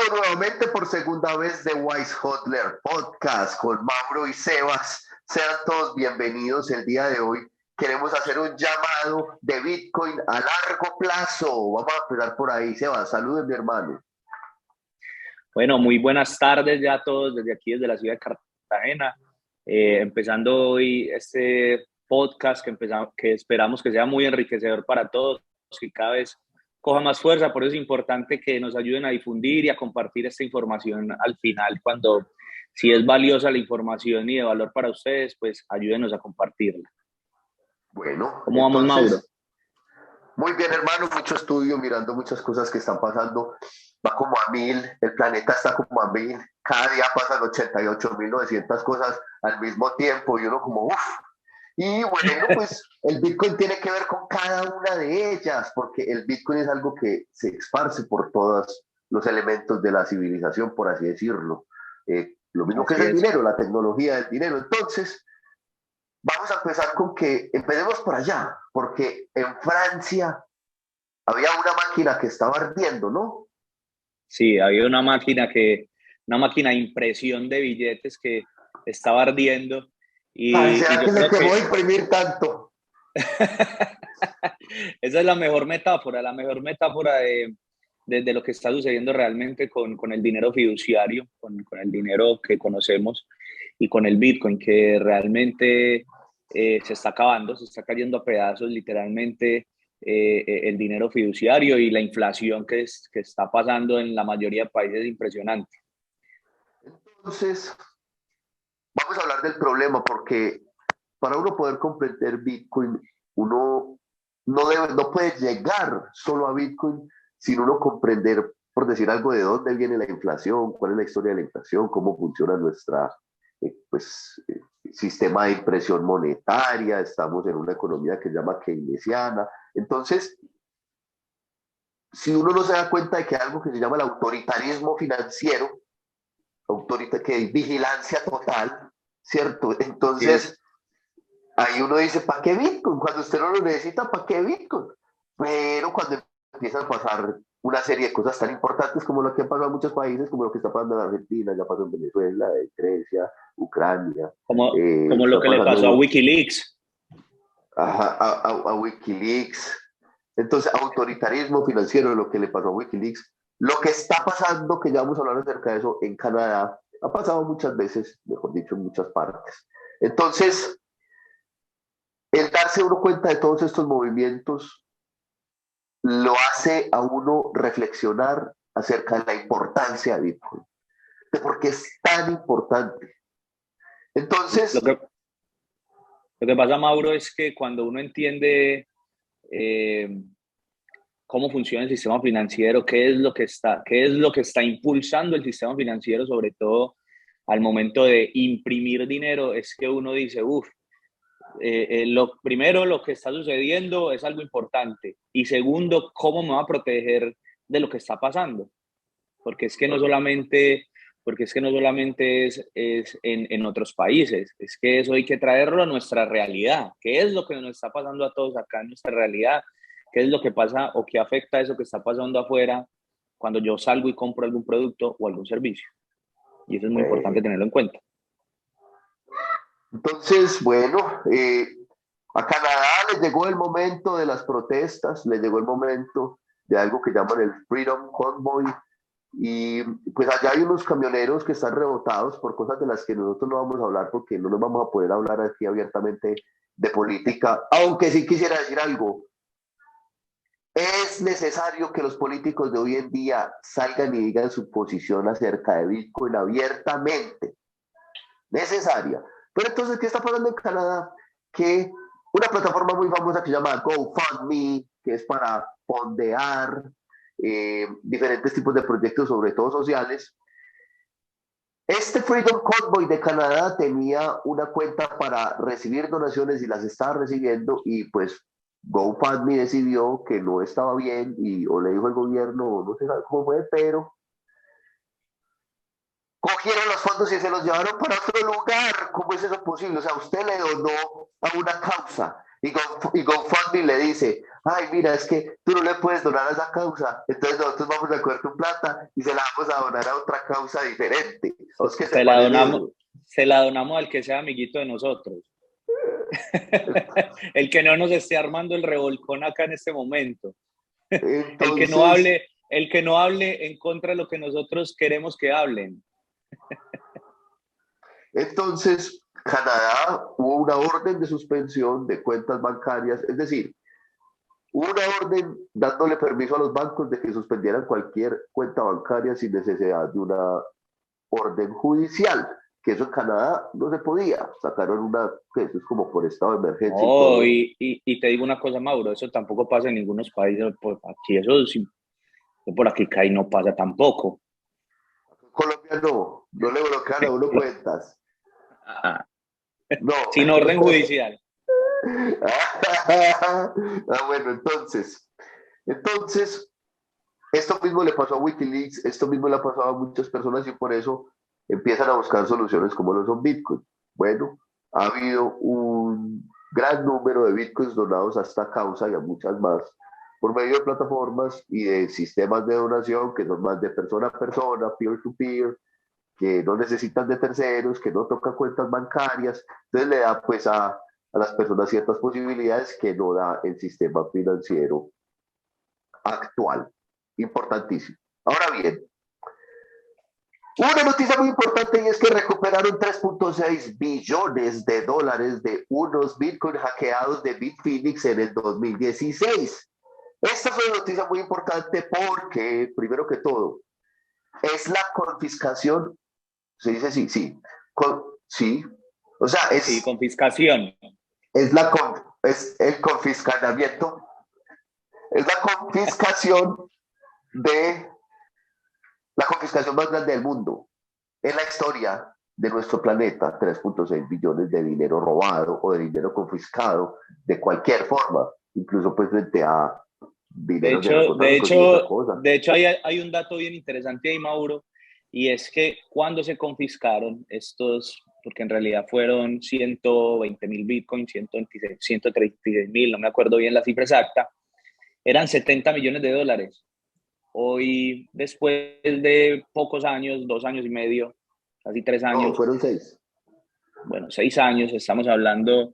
Nuevamente por segunda vez de Wise Hodler Podcast con Mauro y Sebas. Sean todos bienvenidos el día de hoy. Queremos hacer un llamado de Bitcoin a largo plazo. Vamos a empezar por ahí. Sebas, saludos, mi hermano. Bueno, muy buenas tardes ya a todos desde aquí, desde la ciudad de Cartagena. Empezando hoy este podcast que esperamos que sea muy enriquecedor para todos, que cada vez coja más fuerza. Por eso es importante que nos ayuden a difundir y a compartir esta información al final. Si es valiosa la información y de valor para ustedes, pues ayúdenos a compartirla. Bueno, ¿Cómo vamos, Mauro? Muy bien, hermano, mucho estudio, mirando muchas cosas que están pasando. Va como a 1000, el planeta está como a 1000, cada día pasan 88.900 cosas al mismo tiempo y uno como uff. Y bueno, pues el Bitcoin tiene que ver con cada una de ellas, porque el Bitcoin es algo que se esparce por todos los elementos de la civilización, por así decirlo. Lo mismo que es el dinero, la tecnología del dinero. Entonces, vamos a empezar con que empecemos por allá, porque en Francia había una máquina que estaba ardiendo, ¿no? Sí, había una máquina de impresión de billetes que estaba ardiendo. ¿Será que se quemó imprimir tanto? Esa es la mejor metáfora de lo que está sucediendo realmente con el dinero fiduciario, con el dinero que conocemos y con el Bitcoin, que realmente se está acabando, se está cayendo a pedazos literalmente. El dinero fiduciario y la inflación que está pasando en la mayoría de países es impresionante. Entonces, vamos a hablar del problema, porque para uno poder comprender Bitcoin, uno no puede llegar solo a Bitcoin sin uno comprender, por decir algo, de dónde viene la inflación, cuál es la historia de la inflación, cómo funciona nuestra sistema de impresión monetaria. Estamos en una economía que se llama keynesiana. Entonces, si uno no se da cuenta de que hay algo que se llama el autoritarismo financiero, que hay vigilancia total, ¿cierto? Entonces, ahí uno dice, ¿para qué Bitcoin? Cuando usted no lo necesita, ¿para qué Bitcoin? Pero cuando empiezan a pasar una serie de cosas tan importantes como lo que han pasado en muchos países, como lo que está pasando en Argentina, ya pasó en Venezuela, en Grecia, Ucrania. Como lo que le pasó a Wikileaks. A Wikileaks. Entonces, autoritarismo financiero, lo que le pasó a Wikileaks. Lo que está pasando, que ya vamos a hablar acerca de eso, en Canadá, ha pasado muchas veces, mejor dicho, en muchas partes. Entonces, el darse uno cuenta de todos estos movimientos lo hace a uno reflexionar acerca de la importancia de Bitcoin, de por qué es tan importante. Entonces, lo que pasa, Mauro, es que cuando uno entiende cómo funciona el sistema financiero, qué es lo que está impulsando el sistema financiero, sobre todo al momento de imprimir dinero, es que uno dice, lo primero, lo que está sucediendo es algo importante, y segundo, cómo me va a proteger de lo que está pasando, porque es que no solamente es en otros países, es que eso hay que traerlo a nuestra realidad. ¿Qué es lo que nos está pasando a todos acá en nuestra realidad? ¿Qué es lo que pasa o qué afecta eso que está pasando afuera cuando yo salgo y compro algún producto o algún servicio? Y eso es muy importante tenerlo en cuenta. Entonces, bueno, a Canadá les llegó el momento de las protestas, les llegó el momento de algo que llaman el Freedom Convoy, y pues allá hay unos camioneros que están rebotados por cosas de las que nosotros no vamos a hablar, porque no nos vamos a poder hablar aquí abiertamente de política, aunque sí quisiera decir algo. Es necesario que los políticos de hoy en día salgan y digan su posición acerca de Bitcoin abiertamente. Necesaria. Pero entonces, ¿qué está pasando en Canadá? Que una plataforma muy famosa que se llama GoFundMe, que es para fondear diferentes tipos de proyectos, sobre todo sociales. Este Freedom Convoy de Canadá tenía una cuenta para recibir donaciones y las estaba recibiendo, y pues GoFundMe decidió que no estaba bien, o le dijo el gobierno, o no sé cómo fue, pero cogieron los fondos y se los llevaron para otro lugar. ¿Cómo es eso posible? O sea, usted le donó a una causa Y GoFundMe le dice, ay, mira, es que tú no le puedes donar a esa causa, entonces nosotros vamos a coger tu plata y se la vamos a donar a otra causa diferente. ¿Os qué se Se la parece donamos, eso? se la donamos al que sea amiguito de nosotros. El que no nos esté armando el revolcón acá en este momento. El que no Entonces, hable, el que no hable en contra de lo que nosotros queremos que hablen. entonces, Canadá hubo una orden de suspensión de cuentas bancarias, es decir, hubo una orden dándole permiso a los bancos de que suspendieran cualquier cuenta bancaria sin necesidad de una orden judicial, que eso en Canadá no se podía. Sacaron una, que eso es como por estado de emergencia y Oh, todo. y te digo una cosa, Mauro, eso tampoco pasa en ningunos países. Pues aquí eso sí, por aquí cae no pasa tampoco. En Colombia no, no le bloquean a uno cuentas. Ah, No. sin orden judicial. Ah, bueno, entonces, esto mismo le pasó a Wikileaks, esto mismo le ha pasado a muchas personas y por eso empiezan a buscar soluciones como lo son Bitcoin. Bueno, ha habido un gran número de Bitcoins donados a esta causa y a muchas más por medio de plataformas y de sistemas de donación que son más de persona a persona, peer-to-peer, que no necesitan de terceros, que no tocan cuentas bancarias. Entonces le da pues a las personas ciertas posibilidades que no da el sistema financiero actual. Importantísimo. Ahora bien, una noticia muy importante y es que recuperaron 3.6 billones de dólares de unos Bitcoin hackeados de Bitfinex en el 2016. Esta es una noticia muy importante porque, primero que todo, es la confiscación, se dice sí, sí, sí, o sea, Sí, confiscación. es el confiscamiento, es la confiscación de la confiscación más grande del mundo en la historia de nuestro planeta, 3.6 billones de dinero robado o de dinero confiscado de cualquier forma, incluso pues frente a De dinero de hecho, de narcotráficos y otra hecho, cosa. de hecho hay un dato bien interesante ahí, Mauro, y es que cuando se confiscaron estos, porque en realidad fueron 120.000 bitcoins, 126, 136.000, no me acuerdo bien la cifra exacta, eran 70 millones de dólares. Hoy, después de pocos años, 2 años y medio, casi 3 años, No, fueron 6. bueno, 6 años, estamos hablando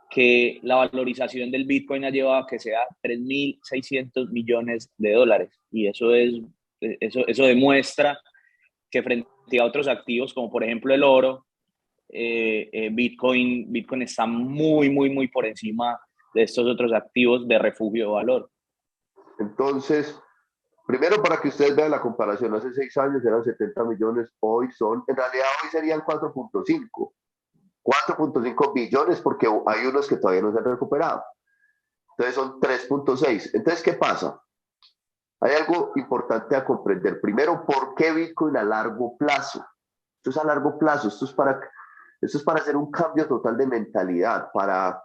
que la valorización del Bitcoin ha llevado a que sea 3.600 millones de dólares. Y eso demuestra que frente a otros activos, como por ejemplo el oro, Bitcoin está muy, muy, muy por encima de estos otros activos de refugio de valor. Entonces, primero para que ustedes vean la comparación, hace 6 años eran 70 millones, hoy son, en realidad hoy serían 4.5 billones porque hay unos que todavía no se han recuperado. Entonces son 3.6. Entonces, ¿qué pasa? Hay algo importante a comprender. Primero, ¿por qué Bitcoin a largo plazo? Esto es a largo plazo, esto es para hacer un cambio total de mentalidad, para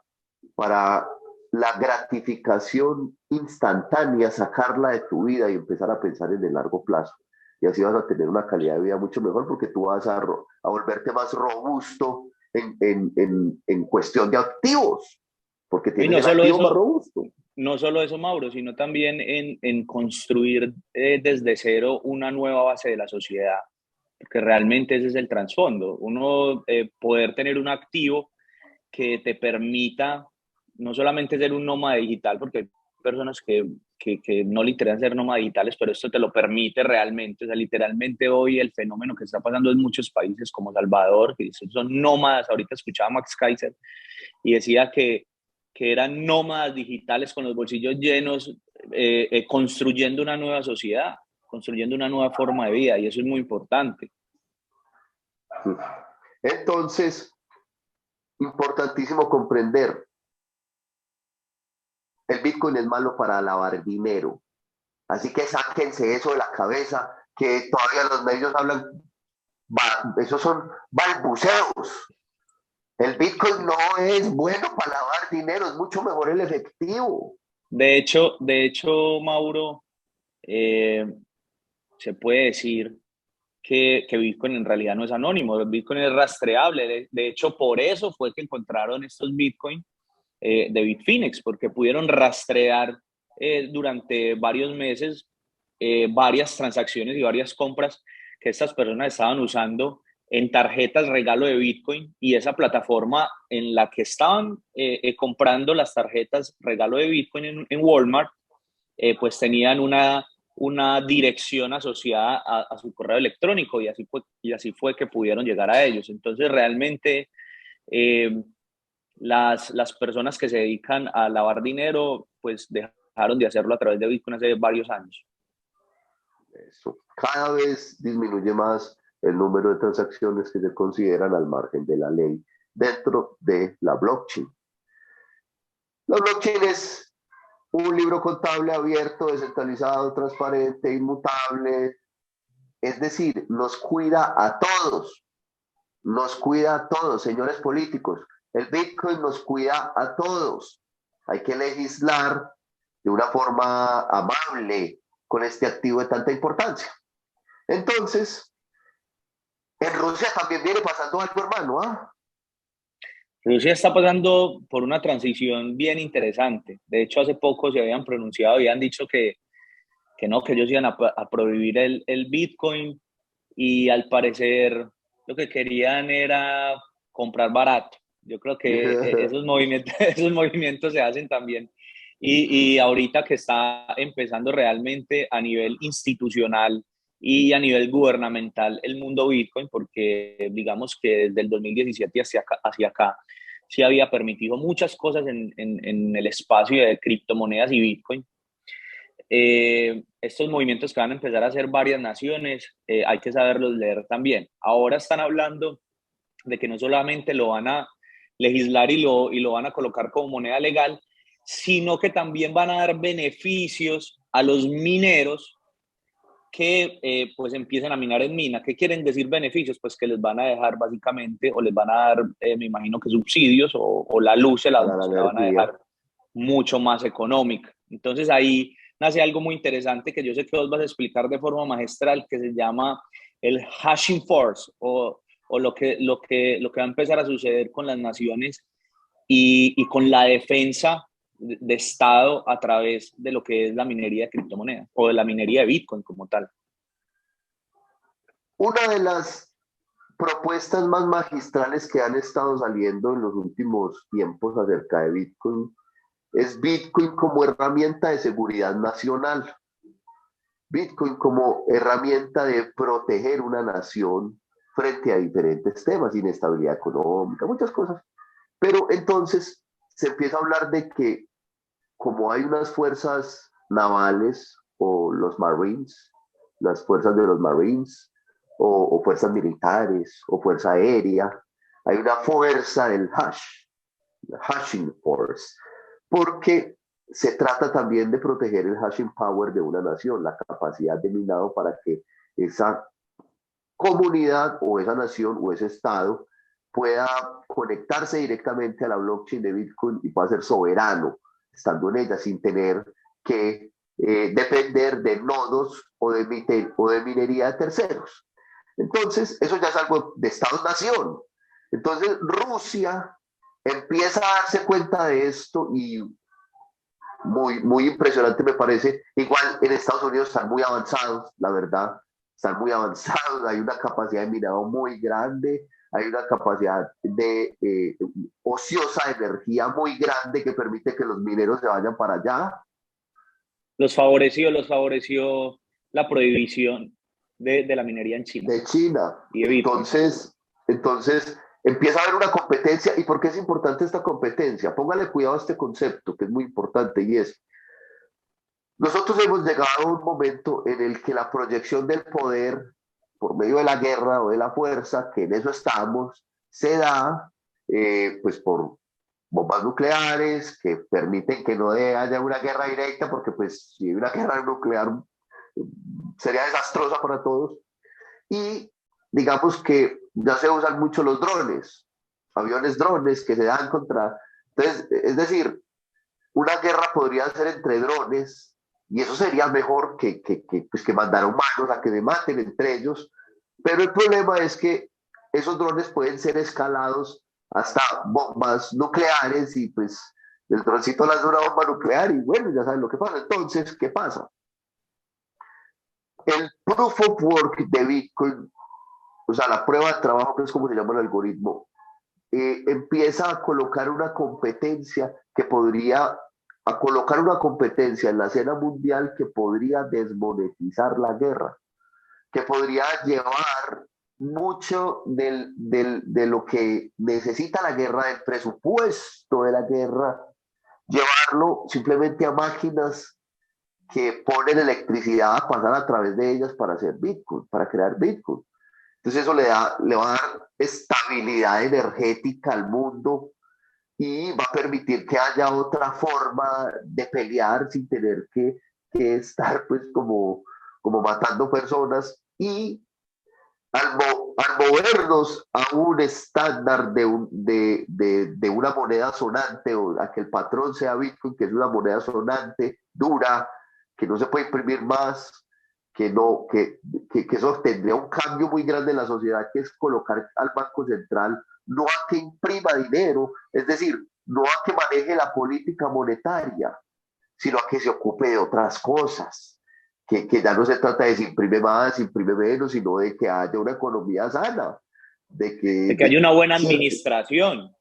la gratificación instantánea, sacarla de tu vida y empezar a pensar en el largo plazo. Y así vas a tener una calidad de vida mucho mejor porque tú vas a volverte más robusto en cuestión de activos, porque Y tienes no el solo activo más eso, robusto. no solo eso, Mauro, sino también en construir desde cero una nueva base de la sociedad, porque realmente ese es el trasfondo. Uno poder tener un activo que te permita no solamente ser un nómada digital, porque hay personas que no le interesan ser nómadas digitales, pero esto te lo permite realmente. O sea, literalmente hoy el fenómeno que está pasando en muchos países como Salvador, que son nómadas, ahorita escuchaba a Max Kaiser y decía que eran nómadas digitales con los bolsillos llenos, construyendo una nueva sociedad, construyendo una nueva forma de vida, y eso es muy importante. Entonces, importantísimo comprender, el Bitcoin es malo para lavar dinero. Así que sáquense eso de la cabeza, que todavía los medios hablan, esos son balbuceos. El Bitcoin no es bueno para lavar dinero, es mucho mejor el efectivo. De hecho, Mauro, eh, se puede decir que Bitcoin en realidad no es anónimo, Bitcoin es rastreable. De hecho, por eso fue que encontraron estos Bitcoin de Bitfinex, porque pudieron rastrear durante varios meses varias transacciones y varias compras que estas personas estaban usando en tarjetas regalo de Bitcoin, y esa plataforma en la que estaban comprando las tarjetas regalo de Bitcoin en Walmart, pues tenían una dirección asociada a su correo electrónico, y así fue que pudieron llegar a ellos. Entonces realmente eh, las personas que se dedican a lavar dinero pues dejaron de hacerlo a través de Bitcoin hace varios años. Eso. Cada vez disminuye más el número de transacciones que se consideran al margen de la ley dentro de la blockchain. La blockchain es un libro contable abierto, descentralizado, transparente, inmutable. Es decir, nos cuida a todos, señores políticos. El Bitcoin nos cuida a todos. Hay que legislar de una forma amable con este activo de tanta importancia. Entonces, en Rusia también viene pasando algo, hermano, ¿ah? Rusia está pasando por una transición bien interesante. De hecho, hace poco se habían pronunciado, habían dicho que no, que ellos iban a prohibir el Bitcoin, y al parecer lo que querían era comprar barato. Yo creo que esos movimientos se hacen también. Y ahorita que está empezando realmente a nivel institucional y a nivel gubernamental el mundo Bitcoin, porque digamos que desde el 2017 hacia acá sí había permitido muchas cosas en el espacio de criptomonedas y Bitcoin. Estos movimientos que van a empezar a hacer varias naciones, hay que saberlos leer también. Ahora están hablando de que no solamente lo van a legislar y lo van a colocar como moneda legal, sino que también van a dar beneficios a los mineros que pues empiecen a minar en mina. ¿Qué quieren decir beneficios? Pues que les van a dejar básicamente, o les van a dar, me imagino que subsidios, o la luz Para la se la van a energía. dejar mucho más económica. Entonces ahí nace algo muy interesante que yo sé que vos vas a explicar de forma magistral, que se llama el hashing force, o lo que va a empezar a suceder con las naciones y con la defensa de Estado a través de lo que es la minería de criptomonedas o de la minería de Bitcoin como tal. Una de las propuestas más magistrales que han estado saliendo en los últimos tiempos acerca de Bitcoin es Bitcoin como herramienta de seguridad nacional. Bitcoin como herramienta de proteger una nación frente a diferentes temas, inestabilidad económica, muchas cosas. Pero entonces se empieza a hablar de que como hay unas fuerzas navales o los Marines, las fuerzas de los Marines, o fuerzas militares, o fuerza aérea, hay una fuerza del hash, la hashing force, porque se trata también de proteger el hashing power de una nación, la capacidad de minado para que esa comunidad o esa nación o ese estado pueda conectarse directamente a la blockchain de Bitcoin y pueda ser soberano estando en ella sin tener que depender de nodos o de minería de terceros. Entonces, eso ya es algo de Estado-nación. Entonces, Rusia empieza a darse cuenta de esto y muy impresionante me parece. Igual en Estados Unidos están muy avanzados, la verdad, están muy avanzados, hay una capacidad de minado muy grande, hay una capacidad de ociosa de energía muy grande que permite que los mineros se vayan para allá. Los favoreció la prohibición de la minería en China De China. y de Bitcoin. Entonces empieza a haber una competencia. ¿Y por qué es importante esta competencia? Póngale cuidado a este concepto que es muy importante y es, nosotros hemos llegado a un momento en el que la proyección del poder por medio de la guerra o de la fuerza, que en eso estamos, se da pues por bombas nucleares que permiten que no haya una guerra directa, porque pues si hay una guerra nuclear sería desastrosa para todos. Y digamos que ya se usan mucho los drones, aviones drones que se dan contra... Entonces, es decir, una guerra podría ser entre drones y eso sería mejor pues que mandar humanos a que me maten entre ellos, pero el problema es que esos drones pueden ser escalados hasta bombas nucleares y pues el droncito lanza una bomba nuclear y bueno, ya saben lo que pasa. Entonces, ¿qué pasa? El proof of work de Bitcoin, o sea, la prueba de trabajo, que es como se llama el algoritmo, empieza a colocar una competencia que podría, a colocar una competencia en la escena mundial que podría desmonetizar la guerra, que podría llevar mucho de lo que necesita la guerra, del presupuesto de la guerra, llevarlo simplemente a máquinas que ponen electricidad a pasar a través de ellas para hacer Bitcoin, para crear Bitcoin. Entonces eso le va a dar estabilidad energética al mundo y va a permitir que haya otra forma de pelear sin tener que estar pues como matando personas y al movernos a un estándar de una moneda sonante o a que el patrón sea Bitcoin, que es una moneda sonante, dura, que no se puede imprimir más, que, no, que eso tendría un cambio muy grande en la sociedad, que es colocar al Banco Central no a que imprima dinero, es decir, no a que maneje la política monetaria, sino a que se ocupe de otras cosas, que ya no se trata de si imprime más, si imprime menos, sino de que haya una economía sana, De que haya una buena administración.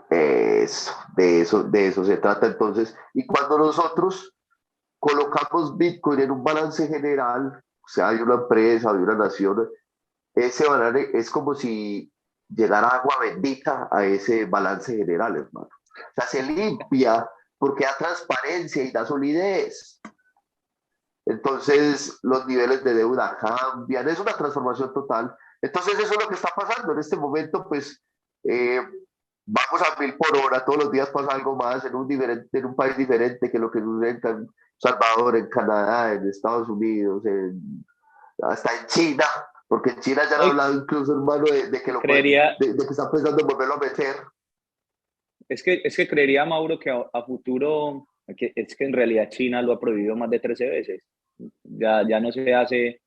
de eso se trata entonces. Y cuando nosotros colocamos Bitcoin en un balance general, o sea, hay una empresa, hay una nación, ese balance es como si llenara agua bendita a ese balance general, hermano. O sea, se limpia porque da transparencia y da solidez. Entonces los niveles de deuda cambian, es una transformación total. Entonces eso es lo que está pasando en este momento, pues vamos a 1000 por hora, todos los días pasa algo más en un país diferente que lo que sucede en Salvador, en Canadá, en Estados Unidos, hasta en China, porque en China ya han Hoy hablado incluso, hermano, de que lo pueden, creería, de que están pensando en volverlo a meter. es que creería, Mauro, que a futuro, es que en realidad China lo ha prohibido más de 13 veces. Ya no se hace,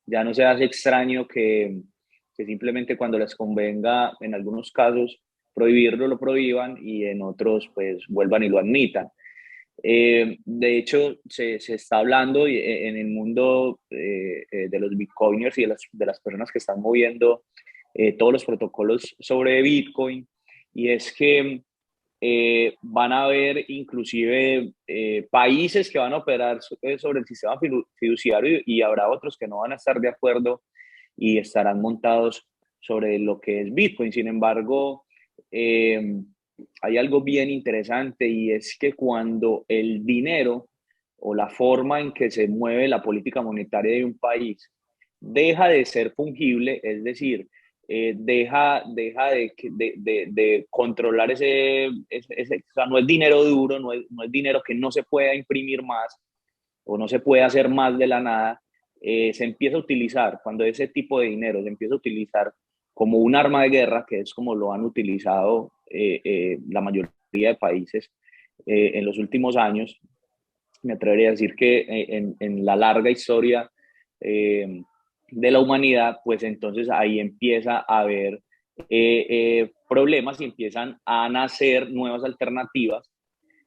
ya no se hace extraño que simplemente cuando les convenga, en algunos casos, prohibirlo, lo prohíban y en otros, pues, vuelvan y lo admitan. De hecho, se está hablando en el mundo de los bitcoiners y de las personas que están moviendo todos los protocolos sobre Bitcoin, y es que van a haber inclusive países que van a operar sobre el sistema fiduciario y habrá otros que no van a estar de acuerdo y estarán montados sobre lo que es Bitcoin. Sin embargo, eh, hay algo bien interesante y es que cuando el dinero o la forma en que se mueve la política monetaria de un país deja de ser fungible, es decir, deja de controlar o sea, no es dinero duro, no es dinero que no se pueda imprimir más o no se puede hacer más de la nada, se empieza a utilizar, cuando ese tipo de dinero se empieza a utilizar como un arma de guerra, que es como lo han utilizado la mayoría de países en los últimos años. Me atrevería a decir que en la larga historia de la humanidad, pues entonces ahí empieza a haber problemas y empiezan a nacer nuevas alternativas,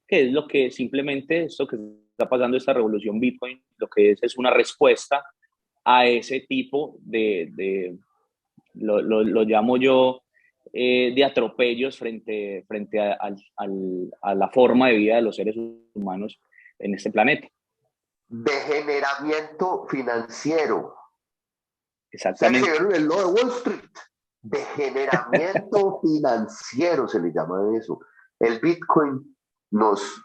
que es lo que simplemente esto que está pasando, esta revolución Bitcoin, lo que es una respuesta a ese tipo lo llamo yo, de atropellos frente a la forma de vida de los seres humanos en este planeta. Degeneramiento financiero. O sea, que se Exactamente. vieron el logo de Wall Street. Degeneramiento financiero se le llama eso. El Bitcoin nos,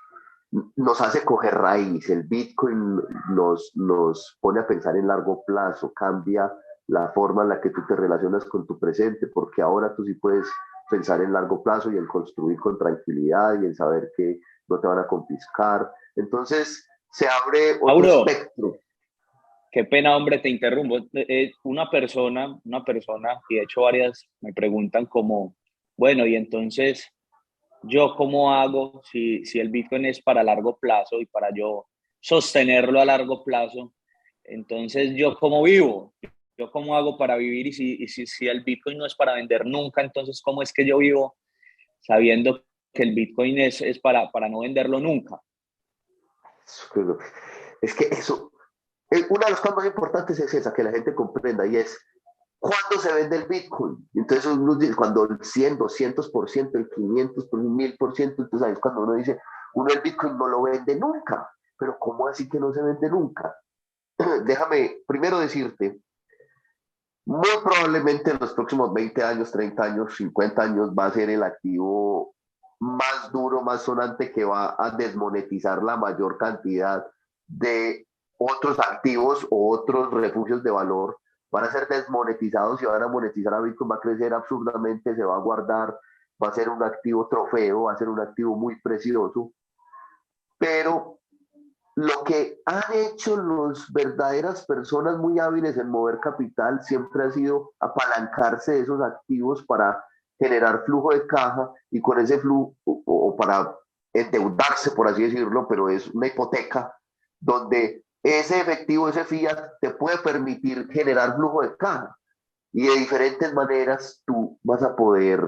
nos hace coger raíz, el Bitcoin nos pone a pensar en largo plazo, cambia la forma en la que tú te relacionas con tu presente, porque ahora tú sí puedes pensar en largo plazo y en construir con tranquilidad y en saber que no te van a confiscar. Entonces se abre otro Mauro, espectro. qué pena, hombre, te interrumpo. Una persona, y de hecho varias me preguntan como, bueno, y entonces, ¿yo cómo hago si el Bitcoin es para largo plazo y para yo sostenerlo a largo plazo? Entonces, ¿yo cómo vivo? ¿Yo cómo hago para vivir? Si el Bitcoin no es para vender nunca, entonces, ¿cómo es que yo vivo sabiendo que el Bitcoin es para no venderlo nunca. Es que eso, una de las cosas más importantes es esa, que la gente comprenda, y es cuándo se vende el Bitcoin. Entonces, cuando el 100, 200%, el 500%, el 1000%, entonces ahí es cuando uno dice, uno el Bitcoin no lo vende nunca. Pero ¿cómo así que no se vende nunca? Déjame primero decirte, muy probablemente en los próximos 20 años, 30 años, 50 años va a ser el activo más duro, más sonante, que va a desmonetizar la mayor cantidad de otros activos o otros refugios de valor. Van a ser desmonetizados y van a monetizar a Bitcoin, va a crecer absurdamente, se va a guardar, va a ser un activo trofeo, va a ser un activo muy precioso. Pero lo que han hecho las verdaderas personas muy hábiles en mover capital siempre ha sido apalancarse de esos activos para generar flujo de caja, y con ese flujo, o para endeudarse, por así decirlo, pero es una hipoteca donde ese efectivo, ese fiat, te puede permitir generar flujo de caja, y de diferentes maneras tú vas a poder,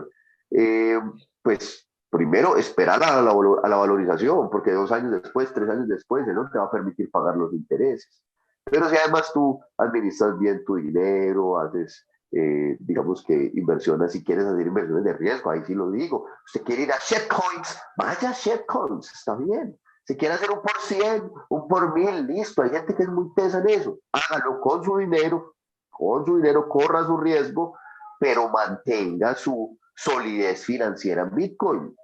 eh, pues, primero esperar a la valorización, porque 2 años después, 3 años después, no te va a permitir pagar los intereses. Pero si además tú administras bien tu dinero, haces, digamos que inversiones, si quieres hacer inversiones de riesgo, ahí sí lo digo. Usted quiere ir a shitcoins, vaya a shitcoins, está bien. Si quiere hacer un por 100, un por 1000, listo. Hay gente que es muy tesa en eso. Hágalo con su dinero, corra su riesgo, pero mantenga su solidez financiera en Bitcoin,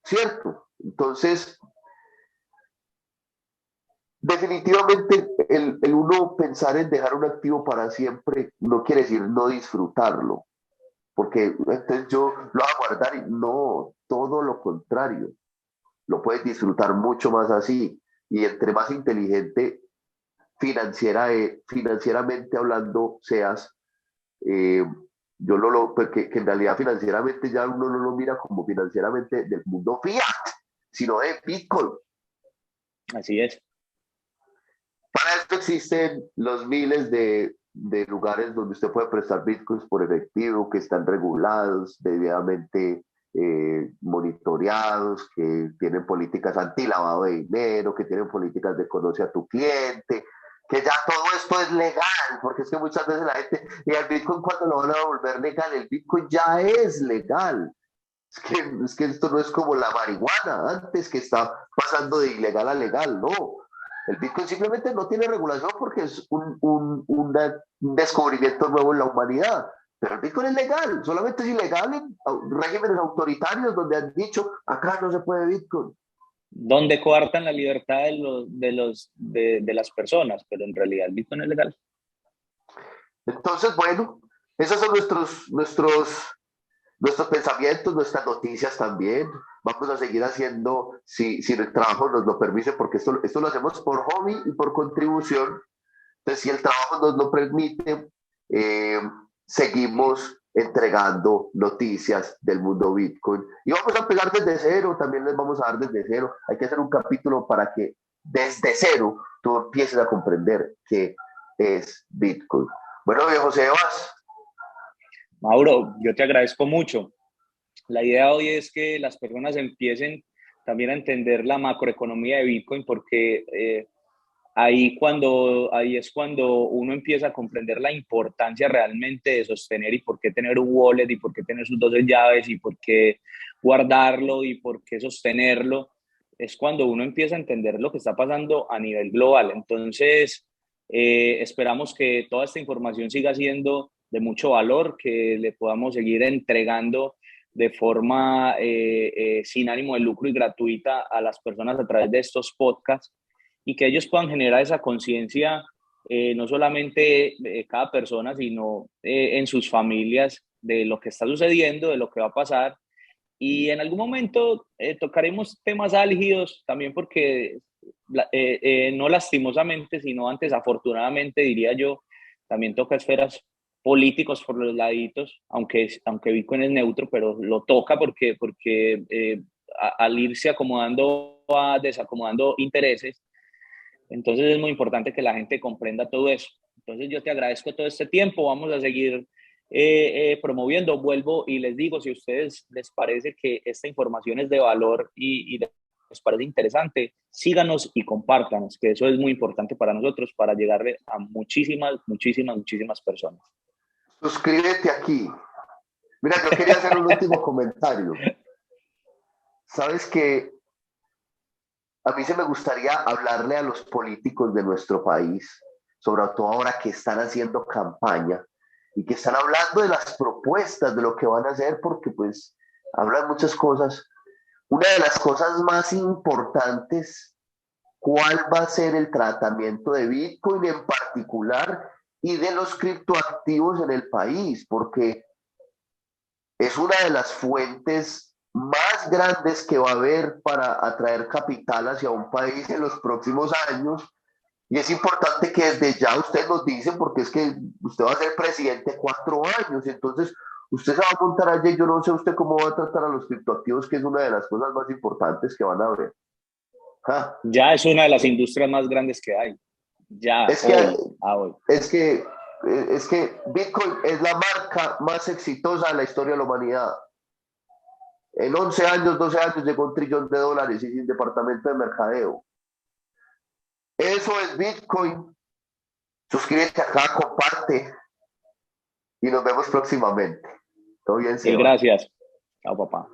¿cierto? Entonces, definitivamente el uno pensar en dejar un activo para siempre no quiere decir no disfrutarlo, porque entonces yo lo voy a guardar, y no, todo lo contrario, lo puedes disfrutar mucho más así, y entre más inteligente financieramente hablando seas, eh, yo porque que en realidad financieramente ya uno no lo mira como financieramente del mundo fiat, sino de Bitcoin. Así es. Para esto existen los miles de lugares donde usted puede prestar Bitcoins por efectivo, que están regulados, debidamente monitoreados, que tienen políticas anti-lavado de dinero, que tienen políticas de conoce a tu cliente, que ya todo esto es legal, porque es que muchas veces la gente, y el Bitcoin, ¿cuándo lo van a volver legal? El Bitcoin ya es legal. Es que esto no es como la marihuana antes, que está pasando de ilegal a legal, no. El Bitcoin simplemente no tiene regulación porque es un descubrimiento nuevo en la humanidad. Pero el Bitcoin es legal, solamente es ilegal en regímenes autoritarios donde han dicho, acá no se puede Bitcoin. Donde coartan la libertad de las personas, pero en realidad el Bitcoin es legal. Entonces, bueno, esos son nuestros pensamientos, nuestras noticias también. Vamos a seguir haciendo, si el trabajo nos lo permite, porque esto lo hacemos por hobby y por contribución. Entonces, si el trabajo nos lo permite, eh, seguimos entregando noticias del mundo Bitcoin. Y vamos a empezar desde cero, también les vamos a dar desde cero. Hay que hacer un capítulo para que desde cero tú empieces a comprender qué es Bitcoin. Bueno, viejo Sebas. Mauro, yo te agradezco mucho. La idea hoy es que las personas empiecen también a entender la macroeconomía de Bitcoin, porque ahí es cuando uno empieza a comprender la importancia realmente de sostener, y por qué tener un wallet, y por qué tener sus 12 llaves, y por qué guardarlo, y por qué sostenerlo. Es cuando uno empieza a entender lo que está pasando a nivel global. Entonces, esperamos que toda esta información siga siendo de mucho valor, que le podamos seguir entregando de forma sin ánimo de lucro y gratuita a las personas a través de estos podcasts, y que ellos puedan generar esa conciencia, no solamente cada persona, sino en sus familias, de lo que está sucediendo, de lo que va a pasar. Y en algún momento tocaremos temas álgidos también, porque no lastimosamente, sino antes afortunadamente, diría yo, también toca esferas políticos por los laditos, aunque Bitcoin es neutro, pero lo toca porque al irse acomodando, desacomodando intereses. Entonces es muy importante que la gente comprenda todo eso. Entonces yo te agradezco todo este tiempo, vamos a seguir promoviendo. Vuelvo y les digo, si a ustedes les parece que esta información es de valor y les parece interesante, síganos y compártanos, que eso es muy importante para nosotros, para llegarle a muchísimas personas. Suscríbete aquí. Mira, yo quería hacer un último comentario. Sabes que a mí se me gustaría hablarle a los políticos de nuestro país, sobre todo ahora que están haciendo campaña y que están hablando de las propuestas, de lo que van a hacer, porque pues hablan muchas cosas. Una de las cosas más importantes, ¿cuál va a ser el tratamiento de Bitcoin en particular y de los criptoactivos en el país? Porque es una de las fuentes más grandes que va a haber para atraer capital hacia un país en los próximos años. Y es importante que desde ya usted nos dice, porque es que usted va a ser presidente 4 años, entonces usted se va a montar allí, yo no sé usted cómo va a tratar a los criptoactivos, que es una de las cosas más importantes que van a haber. ¿Ah? Ya es una de las industrias más grandes que hay, ya Es que, hoy, a hoy. es que, es que Bitcoin es la marca más exitosa de la historia de la humanidad. En 11 años, 12 años llegó $1 trillón y sin departamento de mercadeo. Eso es Bitcoin. Suscríbete acá, comparte y nos vemos próximamente. Todo bien, Seba. Gracias. Chao, papá.